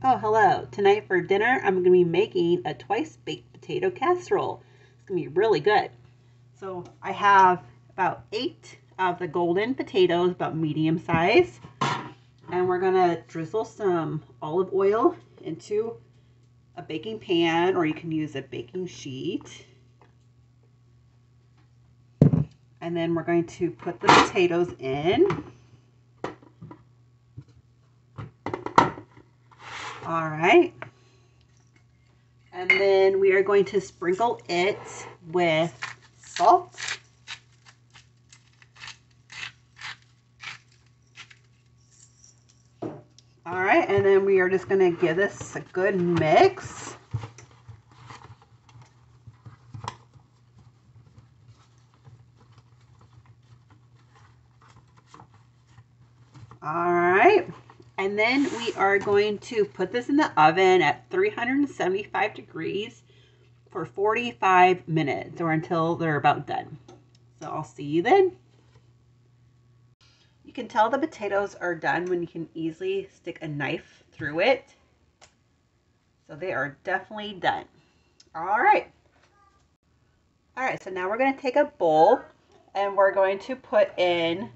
Oh, hello. Tonight for dinner, I'm going to be making a twice-baked potato casserole. It's going to be really good. So I have about 8 of the golden potatoes, about medium size. And we're going to drizzle some olive oil into a baking pan, or you can use a baking sheet. And then we're going to put the potatoes in. All right. And then we are going to sprinkle it with salt. All right, and then we are just going to give this a good mix. All right, and then we are going to put this in the oven at 375 degrees for 45 minutes or until they're about done. So I'll see you then. You can tell the potatoes are done when you can easily stick a knife through it. So they are definitely done. All right. All right, so now we're going to take a bowl and we're going to put in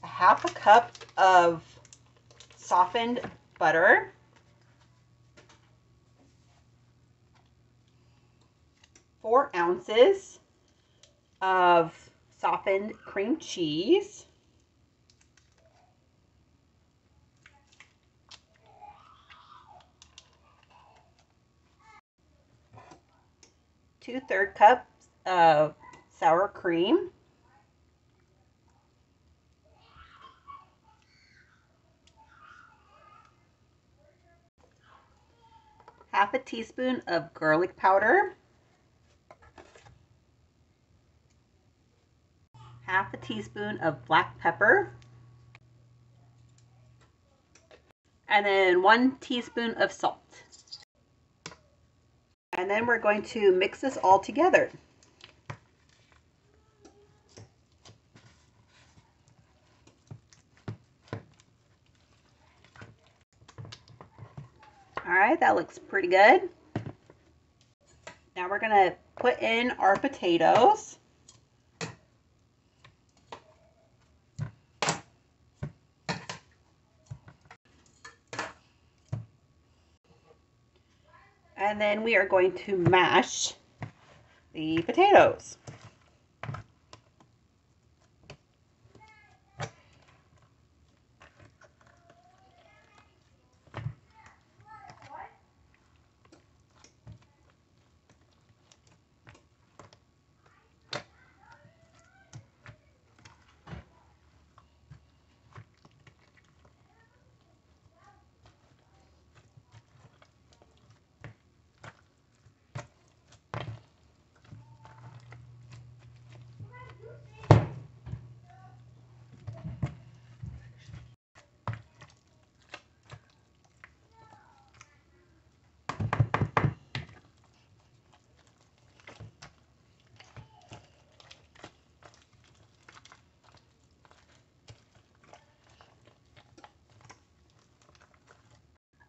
a half a cup of softened butter, 4 ounces of softened cream cheese, two-thirds cups of sour cream, half a teaspoon of garlic powder, half a teaspoon of black pepper, and then 1 teaspoon of salt. And then we're going to mix this all together. All right, that looks pretty good. Now we're going to put in our potatoes. And then we are going to mash the potatoes.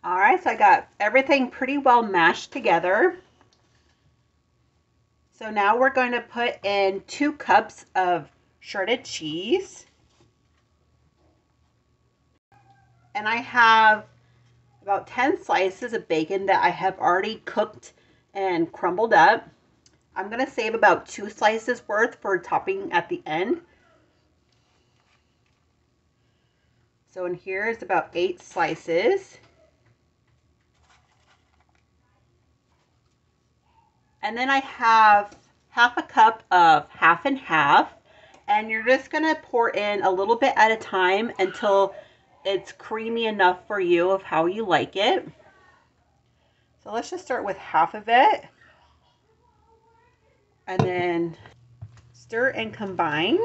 All right, so I got everything pretty well mashed together. So now we're going to put in 2 cups of shredded cheese. And I have about 10 slices of bacon that I have already cooked and crumbled up. I'm going to save about 2 slices worth for topping at the end. So in here is about 8 slices. And then I have half a cup of half and half. And you're just going to pour in a little bit at a time until it's creamy enough for you of how you like it. So let's just start with half of it. And then stir and combine.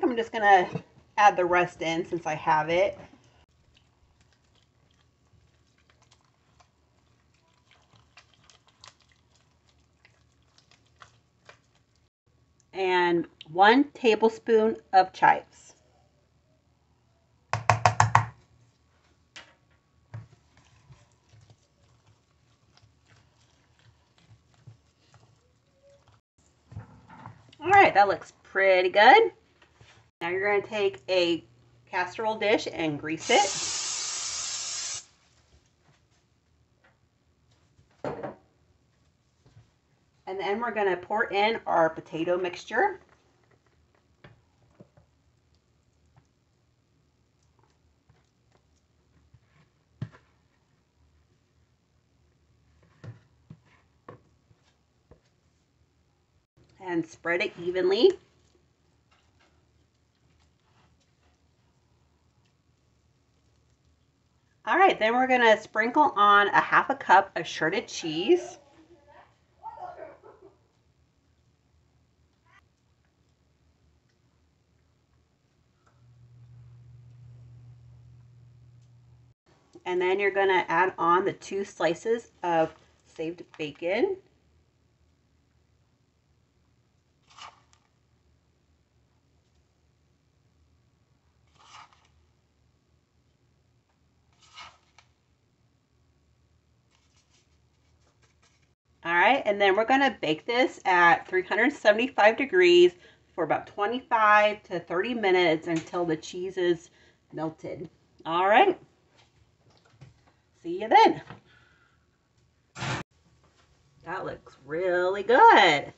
I'm just going to add the rest in since I have it. 1 tablespoon of chives. All right, that looks pretty good. Now you're going to take a casserole dish and grease it. And then we're going to pour in our potato mixture. And spread it evenly. All right, then we're going to sprinkle on a 1/2 cup of shredded cheese. And then you're going to add on the 2 slices of saved bacon. All right, and then we're going to bake this at 375 degrees for about 25 to 30 minutes until the cheese is melted. All right, see you then. That looks really good.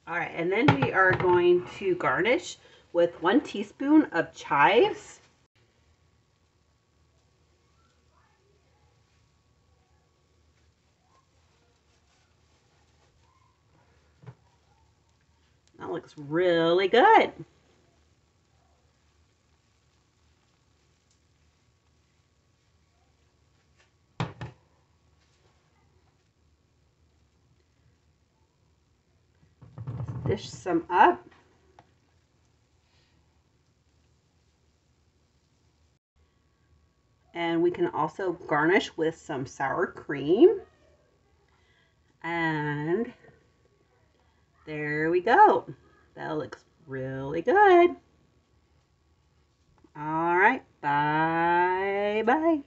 All right, and then we are going to garnish with 1 teaspoon of chives. That looks really good. Dish some up. And we can also garnish with some sour cream. And there we go. That looks really good. All right, bye-bye.